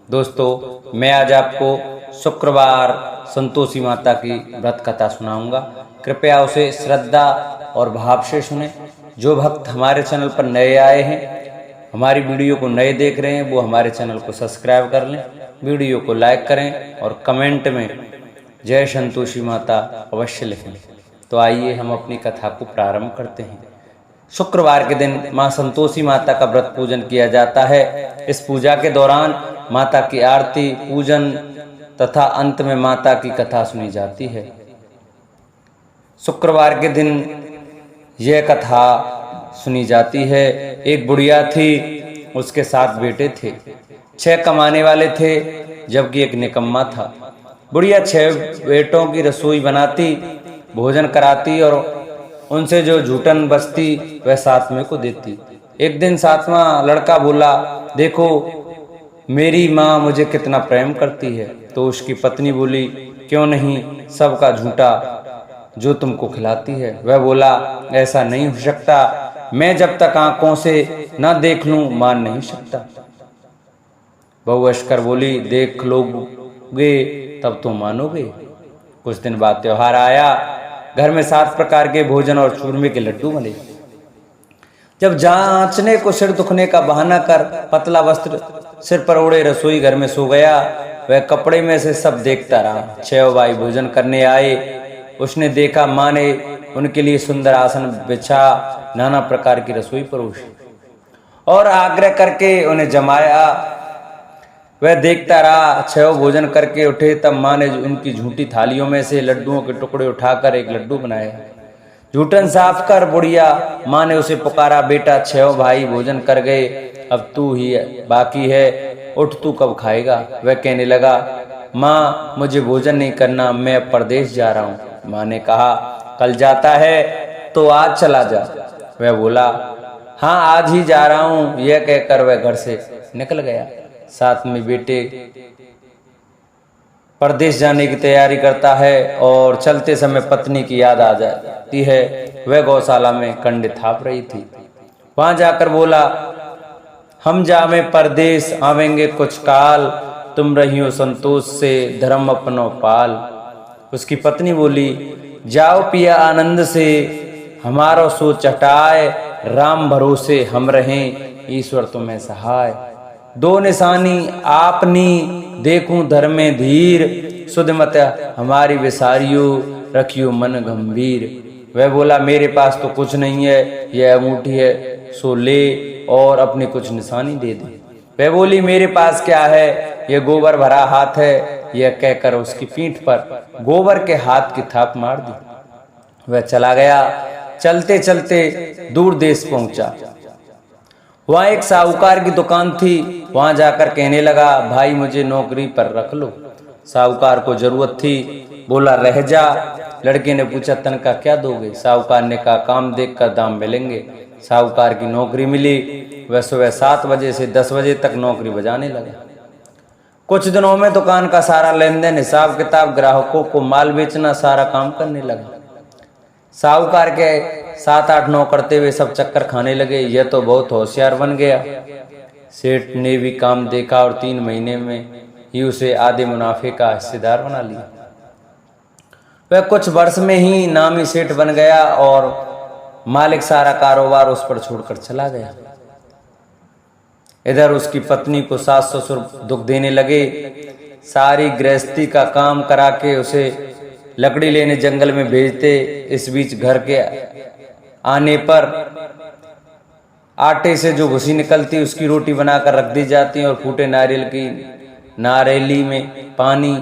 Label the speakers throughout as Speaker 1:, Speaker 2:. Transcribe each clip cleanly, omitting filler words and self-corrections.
Speaker 1: दोस्तों, मैं आज आपको शुक्रवार संतोषी माता की व्रत कथा सुनाऊंगा। कृपया उसे श्रद्धा और भाव से सुने। जो भक्त हमारे चैनल पर नए आए हैं, हमारी वीडियो को नए देख रहे हैं, वो हमारे चैनल को सब्सक्राइब कर लें, वीडियो को लाइक करें और कमेंट में जय संतोषी माता अवश्य लिखें। तो आइए हम अपनी कथा को प्रारंभ करते हैं। शुक्रवार के दिन मां संतोषी माता का व्रत पूजन किया जाता है। इस पूजा के दौरान माता की आरती, पूजन तथा अंत में माता की कथा सुनी जाती है। शुक्रवार के दिन यह कथा सुनी जाती है। एक बुढ़िया थी, उसके 7 बेटे थे। 6 कमाने वाले थे जबकि एक निकम्मा था। बुढ़िया 6 बेटों की रसोई बनाती, भोजन कराती और उनसे जो झूठन बचती वह 7वें को देती। एक दिन 7वां लड़का बोला, देखो मेरी माँ मुझे कितना प्रेम करती है। तो उसकी पत्नी बोली, क्यों नहीं, सबका झूठा जो तुमको खिलाती है। वह बोला, ऐसा नहीं हो सकता, मैं जब तक आंखों से न देख लूं मान नहीं सकता। बहू अश्कर बोली, देख लोगे तब तो मानोगे। कुछ दिन बाद त्योहार आया। घर में 7 प्रकार के भोजन और चूरमे के लड्डू बने। जब जांचने को सिर दुखने का बहाना कर पतला वस्त्र सिर पर ओढ़े रसोई घर में सो गया, वह कपड़े में से सब देखता रहा। 6 भाई भोजन करने आए। उसने देखा माँ ने उनके लिए सुंदर आसन बिछा, नाना प्रकार की रसोई परोसी और आग्रह करके उन्हें जमाया। वह देखता रहा। 6 भोजन करके उठे तब माँ ने उनकी झूठी थालियों में से लड्डुओं के टुकड़े उठाकर एक लड्डू बनाया। झूठन साफ कर बुढ़िया माँ ने उसे पुकारा, बेटा 6 भाई भोजन कर गए, अब तू ही बाकी है, उठ तू कब खाएगा। वह कहने लगा, माँ मुझे भोजन नहीं करना, मैं अब परदेश जा रहा हूँ। माँ ने कहा, कल जाता है तो आज चला जा। वह बोला, हाँ आज ही जा रहा हूँ। यह कहकर वह घर से निकल गया। साथ में बेटे परदेश जाने की तैयारी करता है और चलते समय पत्नी की याद आ जाती है। वह गौशाला में कंडे थाप रही थी। वहां जाकर बोला, हम जावे परदेश आवेंगे कुछ काल, तुम रहियो संतोष से धर्म अपनो पाल। उसकी पत्नी बोली, जाओ पिया आनंद से, हमारो सो चटाए, राम भरोसे हम रहें, ईश्वर तुम्हें सहाय। 2 निशानी आपनी, देखूं धर्मे धीर, सुध मत हमारी विसारियो, रखियो मन गंभीर। वह बोला, मेरे पास तो कुछ नहीं है, यह अंगूठी है, सो ले और अपनी कुछ निशानी दे दे। वह बोली, मेरे पास क्या है, यह गोबर भरा हाथ है। यह कहकर उसकी पीठ पर गोबर के हाथ की थाप मार दी। वह चला गया। चलते चलते दूर देश पहुंचा। वहां एक साहूकार की दुकान थी। वहां जाकर कहने लगा, भाई मुझे नौकरी पर रख लो। साहूकार को जरूरत थी, बोला रह जा। लड़के ने पूछा, तनख्वाह क्या दोगे। साहूकार ने कहा, काम देख कर दाम मिलेंगे। साहूकार की नौकरी मिली। वह सुबह 7 बजे से 10 बजे तक नौकरी बजाने लगा। कुछ दिनों में दुकान का सारा लेन देन, हिसाब किताब, ग्राहकों को माल बेचना, सारा काम करने लगा। साहूकार के 7-8 नौकर करते हुए सब चक्कर खाने लगे। यह तो बहुत होशियार बन गया। सेठ ने भी काम देखा और 3 महीने में ही उसे आधे मुनाफे का हिस्सेदार बना लिया। वह कुछ वर्ष में ही नामी सेठ बन गया और मालिक सारा कारोबार उस पर छोड़कर चला गया। इधर उसकी पत्नी को सास ससुर दुख देने लगे। सारी गृहस्थी का काम करा के उसे लकड़ी लेने जंगल में भेजते। इस बीच घर के आने पर आटे से जो भूसी निकलती उसकी रोटी बनाकर रख दी जाती और फूटे नारियल की नारेली में पानी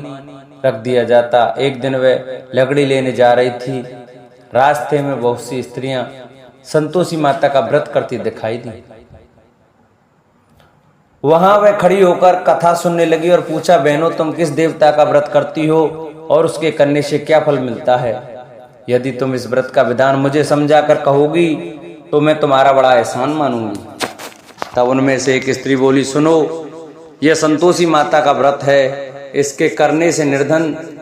Speaker 1: रख दिया जाता। एक दिन वह लकड़ी लेने जा रही थी। रास्ते में बहुत सी स्त्रियां संतोषी माता का व्रत करती दिखाई दी। वहां वह खड़ी होकर कथा सुनने लगी और पूछा, बहनों तुम किस देवता का व्रत करती हो और उसके करने से क्या फल मिलता है। यदि तुम इस व्रत का विधान मुझे समझा कर कहोगी तो मैं तुम्हारा बड़ा एहसान मानूंगी। तब उनमें से एक स्त्री बोली, सुनो, यह संतोषी माता का व्रत है। इसके करने से निर्धनता,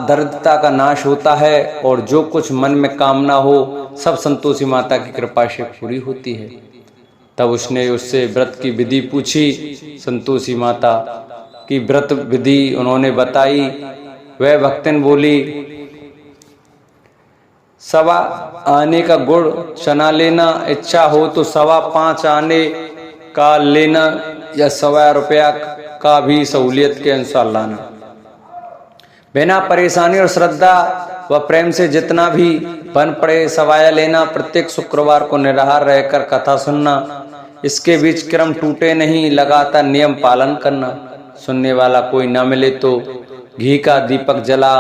Speaker 1: दरिद्रता का नाश होता है और जो कुछ मन में कामना हो सब संतोषी माता की कृपा से पूरी होती है। तब उसने उससे व्रत की विधि पूछी। संतोषी माता की व्रत विधि उन्होंने बताई। वह भक्तन बोली, सवा आने का गुड़ चना लेना, इच्छा हो तो 5.25 आने का लेना या 1.25 रुपया का भी सहूलियत के अनुसार लाना। बिना परेशानी और श्रद्धा व प्रेम से जितना भी बन पड़े सवाया लेना। प्रत्येक शुक्रवार को निराहार रहकर कथा सुनना, इसके बीच क्रम टूटे नहीं, लगातार नियम पालन करना। सुनने वाला कोई न मिले तो घी का दीपक जला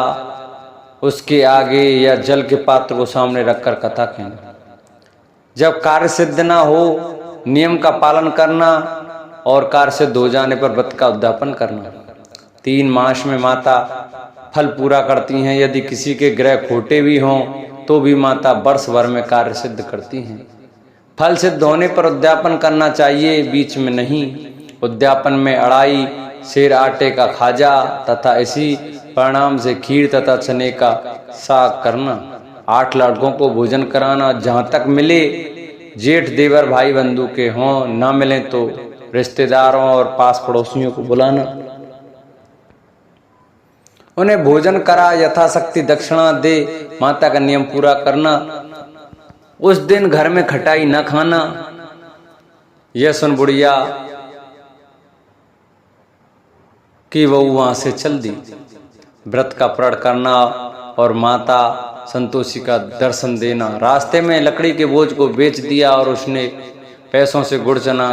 Speaker 1: उसके आगे या जल के पात्र को सामने रखकर कथा कहना। जब कार्य सिद्ध ना हो नियम का पालन करना और कार्य सिद्ध हो जाने पर व्रत का उद्यापन करना। 3 मास में माता फल पूरा करती हैं। यदि किसी के ग्रह खोटे भी हों तो भी माता वर्ष भर में कार्य सिद्ध करती हैं। फल सिद्ध होने पर उद्यापन करना चाहिए, बीच में नहीं। उद्यापन में अड़ाई, सेर आटे का खाजा तथा इसी परिणाम से खीर तथा चने का साग करना। 8 लड़कों को भोजन कराना। जहां तक मिले जेठ देवर भाई बंधु के हों, न मिले तो रिश्तेदारों और पास पड़ोसियों को बुलाना, उन्हें भोजन करा, यथाशक्ति दक्षिणा दे, माता का नियम पूरा करना। उस दिन घर में खटाई न खाना। यह सुन बुढ़िया कि वह वहां से चल दी। व्रत का प्रण करना और माता संतोषी का दर्शन देना। रास्ते में लकड़ी के बोझ को बेच दिया और उसने पैसों से गुड़ चना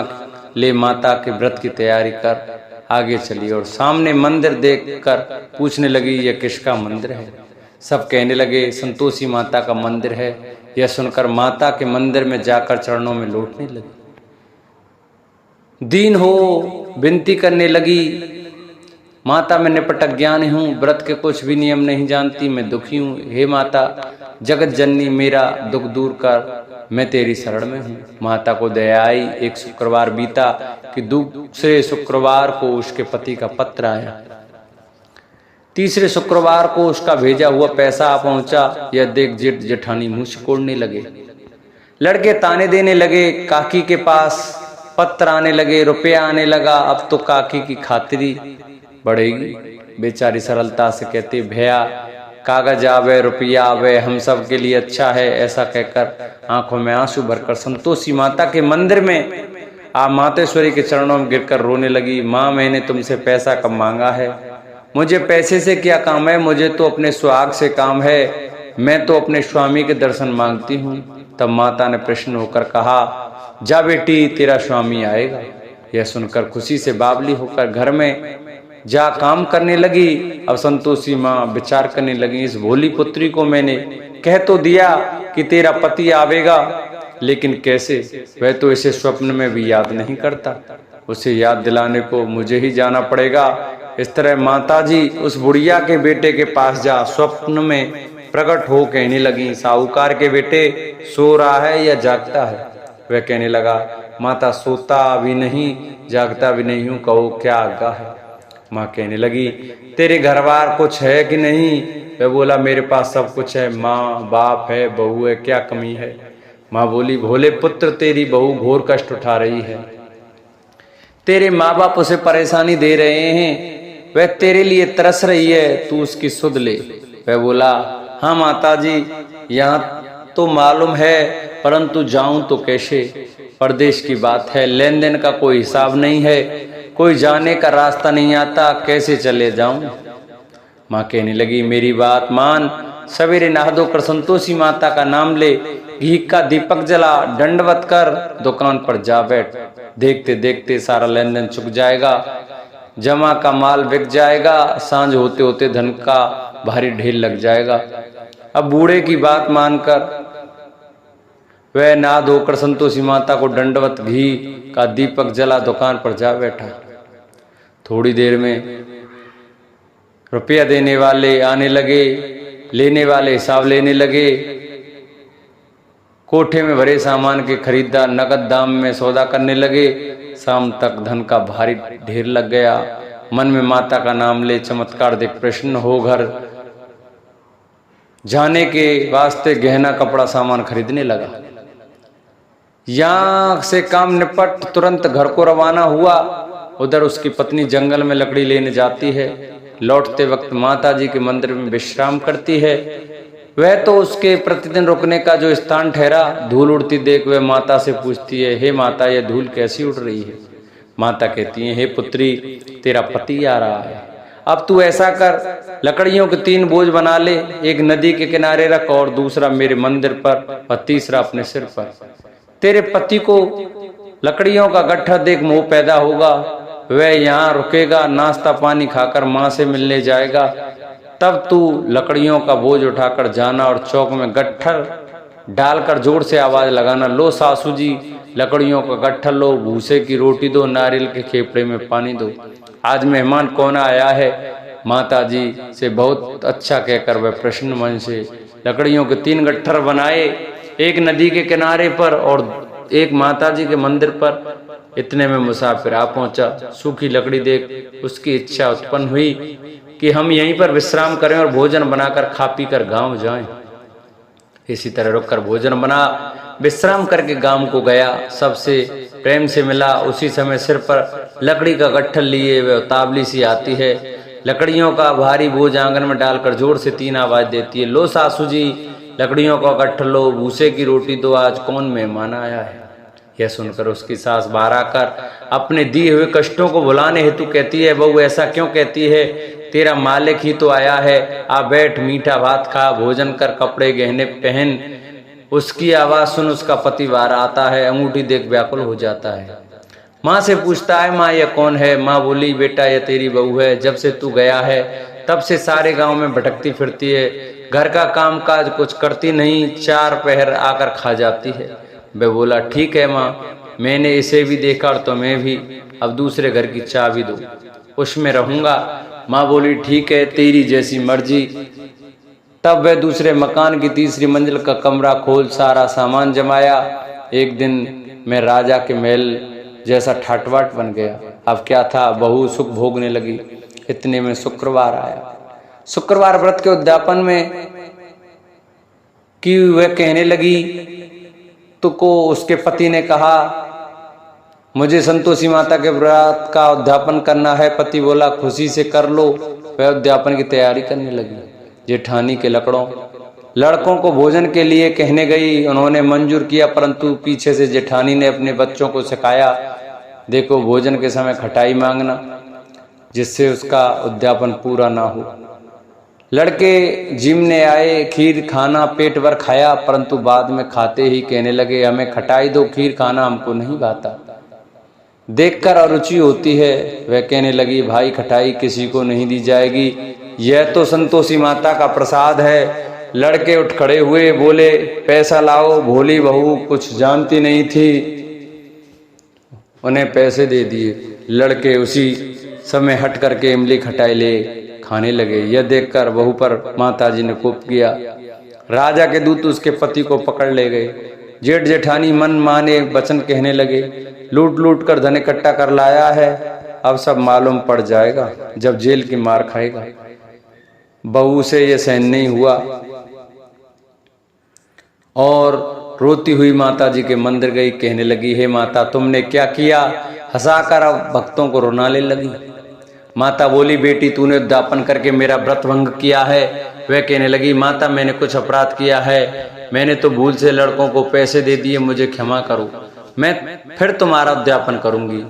Speaker 1: ले माता के व्रत की तैयारी कर आगे चली और सामने मंदिर देखकर पूछने लगी, यह किसका मंदिर है? सब कहने लगे, संतोषी माता का मंदिर है। यह सुनकर माता के मंदिर में जाकर चरणों में लौटने लगी। दीन हो विनती करने लगी, माता मैं निपट अज्ञानी हूँ, व्रत के कुछ भी नियम नहीं जानती, मैं दुखी हूँ। हे माता जगत जननी, मेरा दुख दूर कर, मैं तेरी शरण में हूँ। माता को दया आई। एक शुक्रवार बीता कि दूसरे शुक्रवार को उसके पति का पत्र आया। तीसरे शुक्रवार को उसका भेजा हुआ पैसा आ पहुंचा। यह देख जेठ जेठानी मुंह सिकोड़ने लगे। लड़के ताने देने लगे। काकी के पास पत्र आने लगे, रुपया आने लगा। अब तो काकी की खातिरी बढ़ेगी। बेचारी सरलता से कहती, भैया कागज आवे रुपया आवे, हम सब के लिए अच्छा है। ऐसा कहकर आंखों में आंसू भरकर संतोषी माता के मंदिर में मातेश्वरी के चरणों में गिरकर रोने लगी। माँ मैंने तुमसे पैसा कब मांगा है? मुझे पैसे से क्या काम है? मुझे तो अपने सुहाग से काम है। मैं तो अपने स्वामी के दर्शन मांगती हूँ। तब माता ने प्रसन्न होकर कहा, जा बेटी तेरा स्वामी आएगा। यह सुनकर खुशी से बावली होकर घर में जा काम करने लगी। अब संतोषी माँ विचार करने लगी, इस भोली पुत्री को मैंने कह तो दिया कि तेरा पति आवेगा, लेकिन कैसे? वह तो इसे स्वप्न में भी याद नहीं करता। उसे याद दिलाने को मुझे ही जाना पड़ेगा। इस तरह माताजी उस बुढ़िया के बेटे के पास जा स्वप्न में प्रकट हो कहने लगी, साहूकार के बेटे सो रहा है या जागता है? वह कहने लगा, माता सोता भी नहीं जागता भी नहीं हूँ, कहो क्या आज्ञा है? माँ कहने लगी, तेरे घर बार कुछ है कि नहीं? वह बोला, मेरे पास सब कुछ है, माँ बाप है, बहू है, क्या कमी है? माँ बोली, भोले पुत्र तेरी बहू घोर कष्ट उठा रही है। तेरे माँ बाप उसे परेशानी दे रहे हैं, वह तेरे लिए तरस रही है, तू उसकी सुध ले। वह बोला, हाँ माताजी यहाँ तो मालूम है, परंतु जाऊं तो कैसे? परदेश की बात है, लेन देन का कोई हिसाब नहीं है, कोई जाने का रास्ता नहीं आता, कैसे चले जाऊं? माँ कहने लगी, मेरी बात मान, सवेरे नहा धोकर संतोषी माता का नाम ले, घी का दीपक जला, दंडवत कर, दुकान पर जा बैठ। देखते देखते सारा लेन देन चुक जाएगा, जमा का माल बिक जाएगा, सांझ होते होते धन का भारी ढेर लग जाएगा। अब बूढ़े की बात मानकर वह नहा धोकर संतोषी माता को दंडवत घी का दीपक जला दुकान पर जा बैठा। थोड़ी देर में रुपया देने वाले आने लगे, लेने वाले हिसाब लेने लगे। कोठे में भरे सामान के खरीदार नगद दाम में सौदा करने लगे। शाम तक धन का भारी ढेर लग गया। मन में माता का नाम ले चमत्कार देख प्रसन्न हो घर जाने के वास्ते गहना कपड़ा सामान खरीदने लगा। यहाँ से काम निपट तुरंत घर को रवाना हुआ। उधर उसकी पत्नी जंगल में लकड़ी लेने जाती है। लौटते वक्त माता जी के मंदिर में विश्राम करती है। वह तो उसके प्रतिदिन रुकने का जो स्थान ठहरा, धूल उड़ती देख वह माता से पूछती है, हे माता, यह धूल कैसी उड़ रही है? माता कहती है, हे पुत्री, तेरा पति आ रहा है। अब तू ऐसा कर, लकड़ियों के 3 बोझ बना ले, एक नदी के किनारे रख और दूसरा मेरे मंदिर पर और तीसरा अपने सिर पर। तेरे पति को लकड़ियों का गट्ठा देख मोह पैदा होगा, वह यहाँ रुकेगा, नाश्ता पानी खाकर माँ से मिलने जाएगा। तब तू लकड़ियों का बोझ उठाकर जाना और चौक में गट्ठर डालकर जोर से आवाज लगाना, लो सासू जी, लकड़ियों का गट्ठर लो, भूसे की रोटी दो, नारियल के खेपड़े में पानी दो। आज मेहमान कौन आया है? माता जी से बहुत अच्छा कहकर वह प्रसन्न मन से लकड़ियों के 3 गट्ठर बनाए, एक नदी के किनारे पर और एक माता जी के मंदिर पर। इतने में मुसाफिर आ पहुंचा। सूखी लकड़ी देख उसकी इच्छा उत्पन्न हुई कि हम यहीं पर विश्राम करें और भोजन बनाकर खा पी कर गाँव जाएं। इसी तरह रुककर भोजन बना, विश्राम करके गांव को गया, सबसे प्रेम से मिला। उसी समय सिर पर लकड़ी का गट्ठर लिए वह उतावली सी आती है। लकड़ियों का भारी बोझ आंगन में डालकर जोर से 3 आवाज देती है, लो सासू जी, लकड़ियों का गट्ठर लो, भूसे की रोटी दो, आज कौन मेहमान आया है? यह सुनकर उसकी सास बाहर आकर अपने दिए हुए कष्टों को भुलाने हेतु कहती है, बहू ऐसा क्यों कहती है? तेरा मालिक ही तो आया है, आ बैठ, मीठा भात खा, भोजन कर, कपड़े गहने पहन। उसकी आवाज सुन उसका पति बाहर आता है, अंगूठी देख व्याकुल हो जाता है। माँ से पूछता है, माँ यह कौन है? माँ बोली, बेटा यह तेरी बहू है, जब से तू गया है तब से सारे गांव में भटकती फिरती है, घर का काम काज कुछ करती नहीं, 4 पहर आकर खा जाती है। वह बोला, ठीक है माँ, मैंने इसे भी देखा और तुम्हें भी, अब दूसरे घर की चाबी दो, उसमें रहूंगा। माँ बोली, ठीक है, तेरी जैसी मर्जी। तब वह दूसरे मकान की 3री मंजिल का कमरा खोल सारा सामान जमाया। एक दिन मैं राजा के महल जैसा ठाटबाट बन गया। अब क्या था, बहू सुख भोगने लगी। इतने में शुक्रवार आया। शुक्रवार व्रत के उद्यापन में कि वह कहने लगी तो को उसके पति ने कहा, मुझे संतोषी माता के व्रत का उद्यापन करना है। पति बोला, खुशी से कर लो। वह उद्यापन की तैयारी करने लगी। जेठानी के लड़कों को भोजन के लिए कहने गई। उन्होंने मंजूर किया, परंतु पीछे से जेठानी ने अपने बच्चों को सिखाया, देखो भोजन के समय खटाई मांगना, जिससे उसका उद्यापन पूरा ना हो। लड़के जिमने आए, खीर खाना पेट भर खाया, परंतु बाद में खाते ही कहने लगे, हमें खटाई दो, खीर खाना हमको नहीं भाता। देखकर अरुचि होती है। वह कहने लगी, भाई खटाई किसी को नहीं दी जाएगी, यह तो संतोषी माता का प्रसाद है। लड़के उठ खड़े हुए, बोले, पैसा लाओ। भोली बहू कुछ जानती नहीं थी, उन्हें पैसे दे दिए। लड़के उसी समय हट करके इमली खटाई ले खाने लगे। यह देखकर बहू पर माताजी ने कोप किया। राजा के दूत उसके पति को पकड़ ले गए। जेठ जेठानी मन माने वचन कहने लगे, लूट लूट कर धन इकट्ठा कर लाया है, अब सब मालूम पड़ जाएगा जब जेल की मार खाएगा। बहू से यह सहन नहीं हुआ और रोती हुई माता जी के मंदिर गई। कहने लगी, हे माता, तुमने क्या किया? हंसाकर अब भक्तों को रुलाने लगी। माता बोली, बेटी तूने उद्यापन करके मेरा व्रत भंग किया है। वह कहने लगी, माता मैंने कुछ अपराध किया है, मैंने तो भूल से लड़कों को पैसे दे दिए, मुझे क्षमा करो, मैं फिर तुम्हारा उद्यापन करूंगी।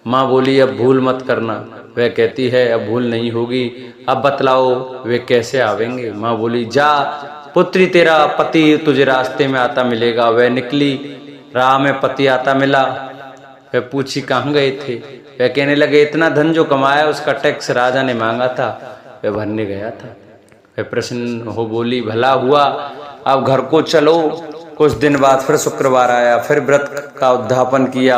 Speaker 1: माँ बोली, अब भूल मत करना। वह कहती है, अब भूल नहीं होगी, अब बतलाओ वे कैसे आवेंगे। माँ बोली, जा पुत्री, तेरा पति तुझे रास्ते में आता मिलेगा। वह निकली, राह में पति आता मिला। वह पूछी, कहाँ गए थे? वह कहने लगे, इतना धन जो कमाया उसका टैक्स राजा ने मांगा था, वह भरने गया था। वह प्रसन्न हो बोली, भला हुआ, अब घर को चलो। कुछ दिन बाद फिर शुक्रवार आया, फिर व्रत का उद्यापन किया।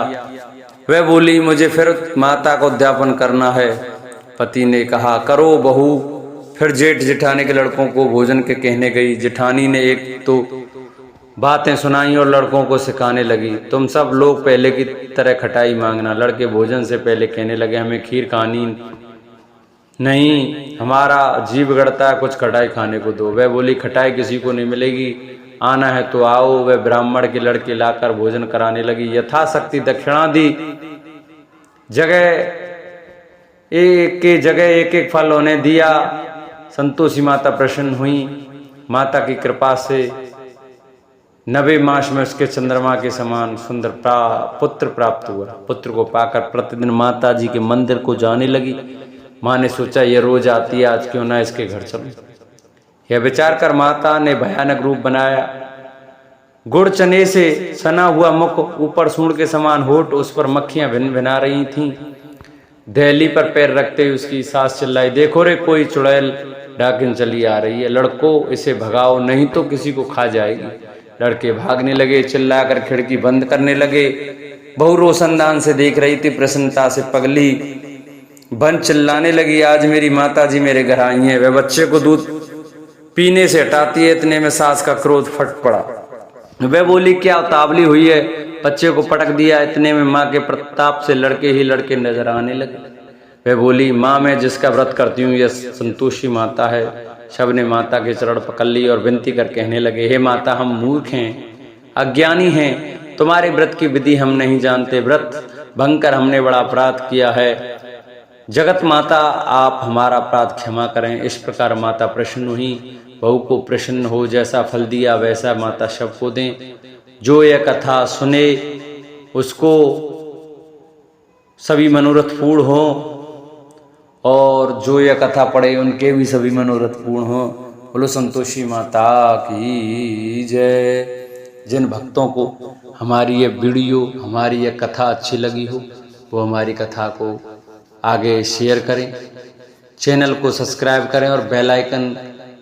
Speaker 1: वह बोली, मुझे फिर माता का उद्यापन करना है। पति ने कहा, करो बहू। फिर जेठ जेठानी के लड़कों को भोजन के कहने गई। जेठानी ने एक तो बातें सुनाई और लड़कों को सिखाने लगी, तुम सब लोग पहले की तरह खटाई मांगना। लड़के भोजन से पहले कहने लगे, हमें खीर खानी नहीं, हमारा जी बिगड़ता है, कुछ खटाई खाने को दो। वह बोली, खटाई किसी को नहीं मिलेगी, आना है तो आओ। वह ब्राह्मण के लड़के लाकर भोजन कराने लगी। यथाशक्ति दक्षिणा दी। एक एक फल उन्हें दिया। संतोषी माता प्रसन्न हुई। माता की कृपा से 90 मास में उसके चंद्रमा के समान सुंदर पुत्र प्राप्त हुआ। पुत्र को पाकर प्रतिदिन माता जी के मंदिर को जाने लगी। माँ ने सोचा ये रोज आती है, आज क्यों ना इसके घर चलूं। यह विचार कर माता ने भयानक रूप बनाया। गुड़ चने से सना हुआ मुख, ऊपर सूंड के समान होठ, उस पर मक्खियां भिन भिना रही थीं। दहली पर पैर रखते हुए उसकी सास चिल्लाई, देखो रे कोई चुड़ैल डाकिन चली आ रही है, लड़को इसे भगाओ नहीं तो किसी को खा जाएगी। लड़के भागने लगे, चिल्लाकर खिड़की बंद करने लगे। बहू रोशनदान से देख रही थी, प्रसन्नता से पगली बन चिल्लाने लगी, आज मेरी माता जी मेरे घर आई हैं। वह बच्चे को दूध पीने से हटाती है, इतने में सास का क्रोध फट पड़ा। वह बोली, क्या उतावली हुई है, बच्चे को पटक दिया। इतने में माँ के प्रताप से लड़के ही लड़के नजर आने लगे। वह बोली, माँ मैं जिसका व्रत करती हूँ यह संतोषी माता है। सब ने माता के चरण पकड़ लिए और विनती कर कहने लगे, हे माता हम मूर्ख हैं, अज्ञानी हैं, तुम्हारे व्रत की विधि हम नहीं जानते, व्रत भंग कर हमने बड़ा अपराध किया है। जगत माता आप हमारा अपराध क्षमा करें। इस प्रकार माता प्रसन्न हुई। बहू को प्रसन्न हो, जैसा फल दिया वैसा माता सबको दें। जो यह कथा सुने उसको सभी मनोरथ पूर्ण हो, और जो यह कथा पढ़े उनके भी सभी मनोरथ पूर्ण हो। बोलो संतोषी माता की जय। जिन भक्तों को हमारी यह वीडियो, हमारी यह कथा अच्छी लगी हो वो हमारी कथा को आगे शेयर करें, चैनल को सब्सक्राइब करें और बेल आइकन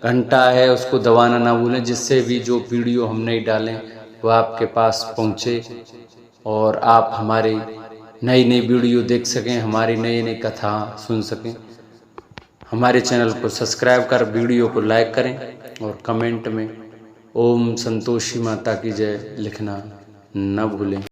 Speaker 1: घंटा है उसको दबाना ना भूलें, जिससे भी जो वीडियो हम नहीं डालें वो आपके पास पहुंचे और आप हमारी नई नई वीडियो देख सकें, हमारी नई नई कथा सुन सकें। हमारे चैनल को सब्सक्राइब कर वीडियो को लाइक करें और कमेंट में ओम संतोषी माता की जय लिखना न भूलें।